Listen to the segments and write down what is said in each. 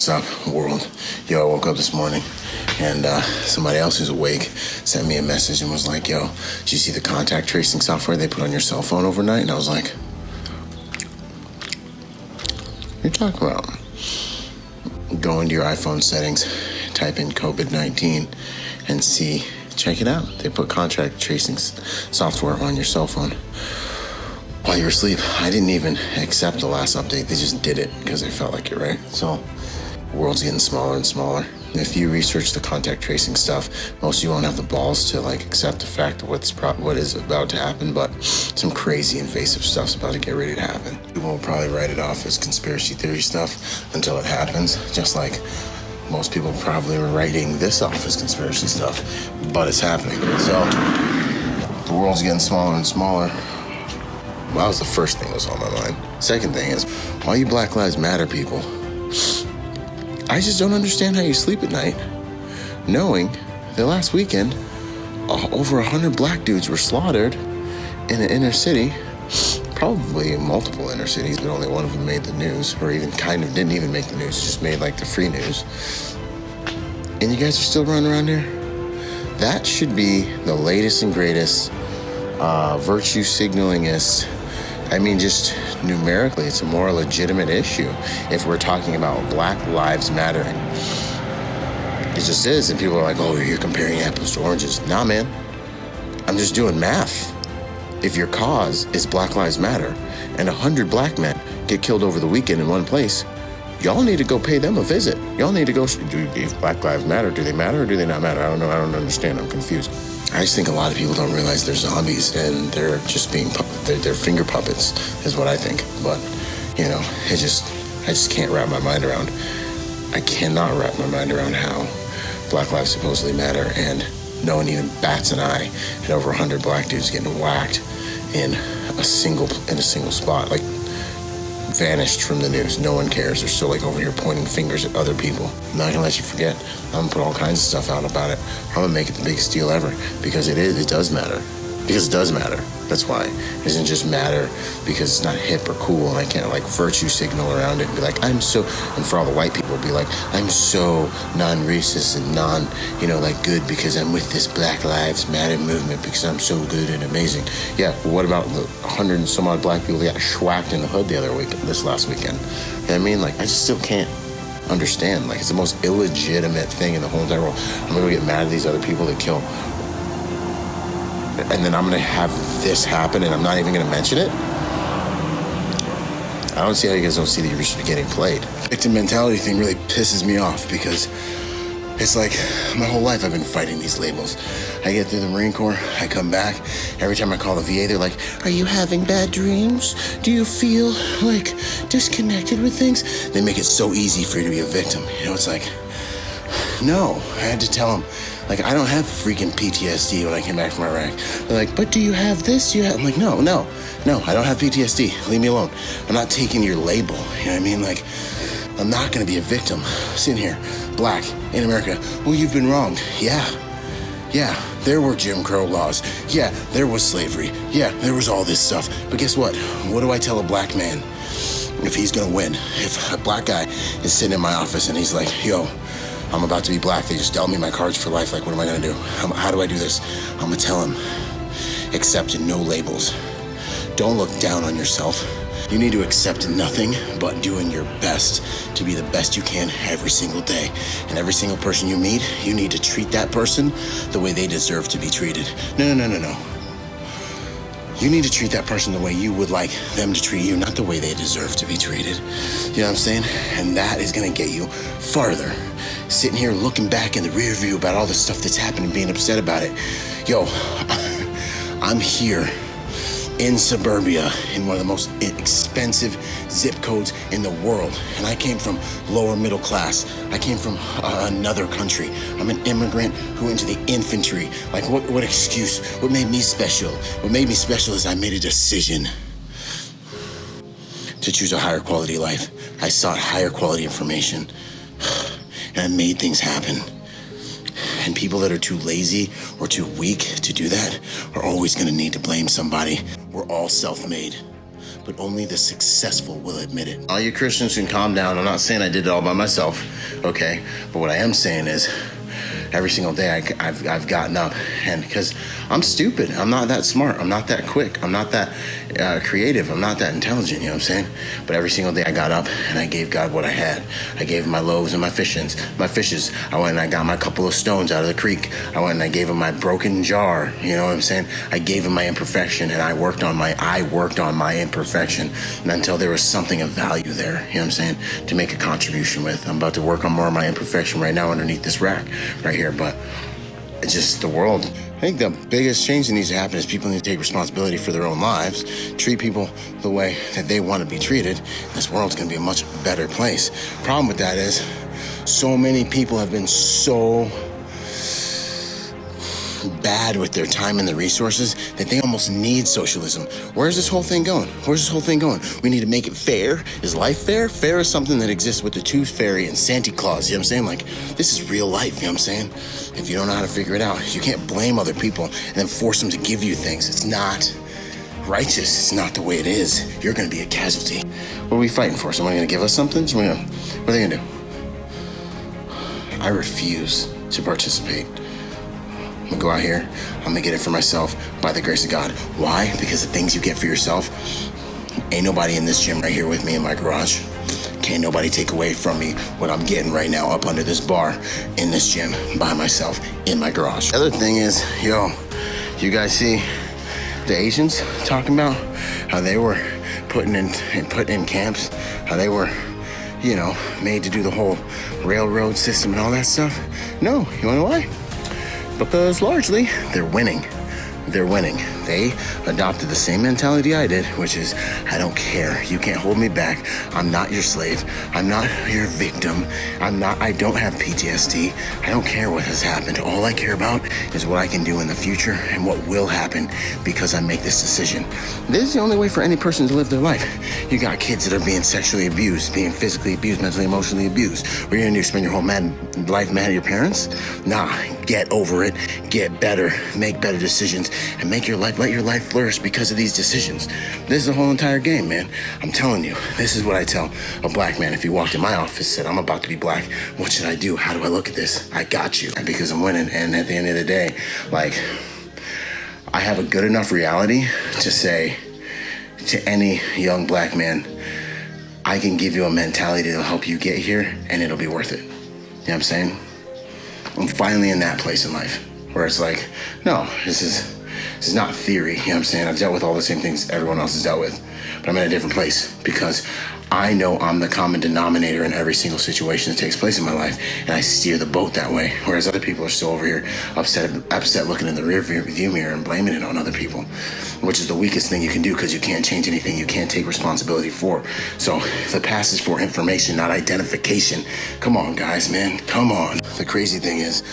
What's up, world? Yo, I woke up this morning and somebody else who's awake sent me a message and was like, yo, did you see the contact tracing software they put on your cell phone overnight? And I was like, what are you talking about? Go into your iPhone settings, type in COVID-19 and see, check it out. They put contact tracing software on your cell phone while you were asleep. I didn't even accept the last update. They just did it because they felt like it, right? So the world's getting smaller and smaller. If you research the contact tracing stuff, most of you won't have the balls to accept the fact of what is about to happen, but some crazy invasive stuff's about to get ready to happen. People will probably write it off as conspiracy theory stuff until it happens, just like most people probably were writing this off as conspiracy stuff, but it's happening. So the world's getting smaller and smaller. Well, that was the first thing that was on my mind. Second thing is, all you Black Lives Matter people, I just don't understand how you sleep at night knowing that last weekend, over 100 black dudes were slaughtered in an inner city, probably multiple inner cities, but only one of them made the news, or even kind of didn't even make the news, just made the free news. And you guys are still running around here? That should be the latest and greatest virtue signalingist. I mean, just numerically, it's a more legitimate issue if we're talking about Black Lives Matter. It just is, and people are like, oh, you're comparing apples to oranges. Nah, man, I'm just doing math. If your cause is Black Lives Matter and 100 black men get killed over the weekend in one place, y'all need to go pay them a visit. Y'all need to go, if Black Lives Matter, do they matter or do they not matter? I don't know, I don't understand, I'm confused. I just think a lot of people don't realize they're zombies and they're just being, they're finger puppets is what I think. But, I just can't wrap my mind around, I cannot wrap my mind around how Black lives supposedly matter and no one even bats an eye at over 100 black dudes getting whacked in a single spot, vanished from the news. No one cares. They're still over here pointing fingers at other people. I'm not gonna let you forget. I'm gonna put all kinds of stuff out about it. I'm gonna make it the biggest deal ever because it does matter. Because it does matter. That's why. It doesn't just matter because it's not hip or cool and I can't virtue signal around it and be like, I'm so, and for all the white people be like, I'm so non-racist and good because I'm with this Black Lives Matter movement because I'm so good and amazing. Yeah, well, what about the 100 and some odd black people that got schwacked in the hood this last weekend? You know what I mean? I just still can't understand. It's the most illegitimate thing in the whole entire world. I'm gonna go get mad at these other people that kill, and then I'm gonna have this happen and I'm not even gonna mention it? I don't see how you guys don't see that you're just getting played. Victim mentality thing really pisses me off because it's my whole life I've been fighting these labels. I get through the Marine Corps, I come back, every time I call the VA, they're like, are you having bad dreams? Do you feel disconnected with things? They make it so easy for you to be a victim. It's no, I had to tell them, I don't have freaking PTSD when I came back from Iraq. They're like, but do you have this? I'm like, no, I don't have PTSD. Leave me alone. I'm not taking your label. You know what I mean? I'm not going to be a victim. Sitting here, black, in America. Well, you've been wrong. Yeah, there were Jim Crow laws. Yeah, there was slavery. Yeah, there was all this stuff. But guess what? What do I tell a black man if he's going to win? If a black guy is sitting in my office and he's like, yo, I'm about to be black. They just dealt me my cards for life. What am I going to do? How do I do this? I'm going to tell him, accept no labels. Don't look down on yourself. You need to accept nothing but doing your best to be the best you can every single day. And every single person you meet, you need to treat that person the way they deserve to be treated. No. You need to treat that person the way you would like them to treat you, not the way they deserve to be treated. You know what I'm saying? And that is going to get you farther. Sitting here looking back in the rear view about all the stuff that's happened and being upset about it. Yo, I'm here in suburbia in one of the most expensive zip codes in the world. And I came from lower middle class. I came from another country. I'm an immigrant who went to the infantry. What excuse? What made me special? What made me special is I made a decision to choose a higher quality life. I sought higher quality information. And I made things happen. And people that are too lazy or too weak to do that are always going to need to blame somebody. We're all self-made. but only the successful will admit it. All you Christians can calm down. I'm not saying I did it all by myself, okay? But what I am saying is, every single day I've gotten up, and because I'm stupid, I'm not that smart, I'm not that quick, I'm not that creative, I'm not that intelligent, you know what I'm saying? But every single day I got up and I gave God what I had. I gave him my loaves and my fishes. I went and I got my couple of stones out of the creek. I went and I gave him my broken jar, you know what I'm saying? I gave him my imperfection, and I worked on my imperfection, and until there was something of value there, you know what I'm saying, to make a contribution with. I'm about to work on more of my imperfection right now underneath this rack right here, but it's just the world. I think the biggest change that needs to happen is people need to take responsibility for their own lives, treat people the way that they want to be treated. This world's going to be a much better place. Problem with that is so many people have been so bad with their time and the resources that they almost need socialism. Where's this whole thing going? We need to make it fair. Is life fair? Fair is something that exists with the Tooth Fairy and Santa Claus, you know what I'm saying? Like, this is real life, you know what I'm saying? If you don't know how to figure it out, you can't blame other people and then force them to give you things. It's not righteous. It's not the way it is. You're going to be a casualty. What are we fighting for? Someone going to give us something? What are they going to do? I refuse to participate. I'm gonna go out here, I'm gonna get it for myself by the grace of God. Why? Because the things you get for yourself, ain't nobody in this gym right here with me in my garage. Can't nobody take away from me what I'm getting right now up under this bar in this gym by myself in my garage. The other thing is, you guys see the Asians talking about how they were put in camps, how they were, made to do the whole railroad system and all that stuff? No, you wanna know why? Because largely, they're winning. They adopted the same mentality I did, which is, I don't care. You can't hold me back. I'm not your slave. I'm not your victim. I don't have PTSD. I don't care what has happened. All I care about is what I can do in the future and what will happen because I make this decision. This is the only way for any person to live their life. You got kids that are being sexually abused, being physically abused, mentally, emotionally abused. What are you gonna do, spend your whole life mad at your parents? Nah, get over it, get better, make better decisions, and let your life flourish because of these decisions. This is the whole entire game, man. I'm telling you, this is what I tell a black man if he walked in my office and said, I'm about to be black, what should I do? How do I look at this? I got you, because I'm winning. And at the end of the day, I have a good enough reality to say to any young black man, I can give you a mentality that'll help you get here, and it'll be worth it. You know what I'm saying? I'm finally in that place in life where it's like, no, this is not theory, you know what I'm saying? I've dealt with all the same things everyone else has dealt with, but I'm in a different place because I know I'm the common denominator in every single situation that takes place in my life, and I steer the boat that way, whereas other people are still over here upset looking in the rear view mirror and blaming it on other people, which is the weakest thing you can do because you can't change anything you can't take responsibility for. So the past is for information, not identification. Come on, guys, man, come on. The crazy thing is,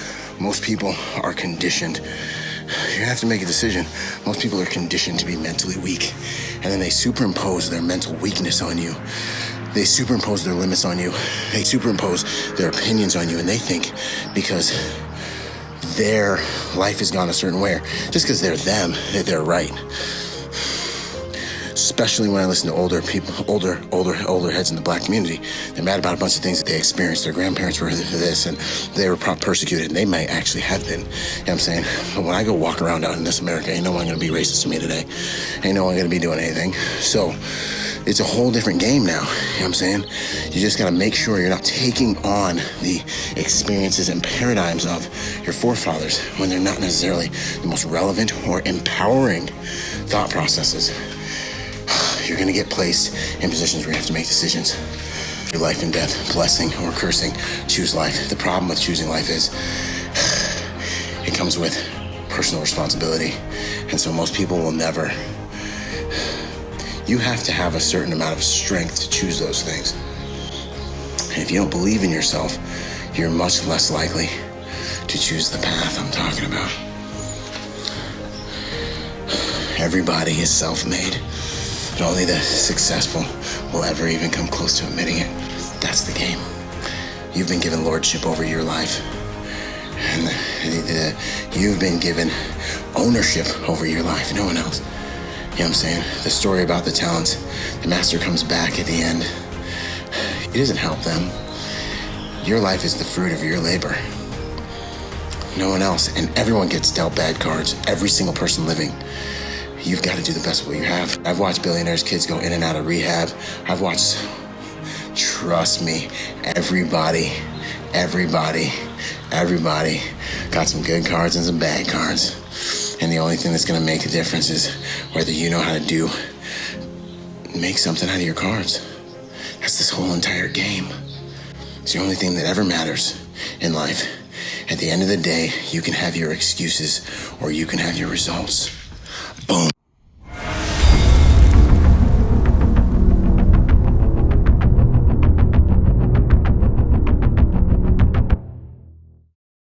most people are conditioned. You have to make a decision. Most people are conditioned to be mentally weak, and then they superimpose their mental weakness on you. They superimpose their limits on you. They superimpose their opinions on you, and they think because their life has gone a certain way, just because they're them, that they're right. Especially when I listen to older people, older heads in the black community. They're mad about a bunch of things that they experienced. Their grandparents were this, and they were persecuted, and they might actually have been. You know what I'm saying? But when I go walk around out in this America, ain't no one gonna be racist to me today. Ain't no one gonna be doing anything. So it's a whole different game now. You know what I'm saying? You just gotta make sure you're not taking on the experiences and paradigms of your forefathers when they're not necessarily the most relevant or empowering thought processes. You're gonna get placed in positions where you have to make decisions. Your life and death, blessing or cursing, choose life. The problem with choosing life is it comes with personal responsibility. And so most people will never. You have to have a certain amount of strength to choose those things. And if you don't believe in yourself, you're much less likely to choose the path I'm talking about. Everybody is self-made. But only the successful will ever even come close to admitting it. That's the game. You've been given lordship over your life. And you've been given ownership over your life, no one else. what I'm saying? The story about the talents, the master comes back at the end. It doesn't help them. Your life is the fruit of your labor. No one else. And everyone gets dealt bad cards. Every single person living. You've got to do the best of what you have. I've watched billionaires' kids go in and out of rehab. I've watched, trust me, everybody got some good cards and some bad cards. And the only thing that's going to make a difference is whether you know how to make something out of your cards. That's this whole entire game. It's the only thing that ever matters in life. At the end of the day, you can have your excuses or you can have your results. Boom.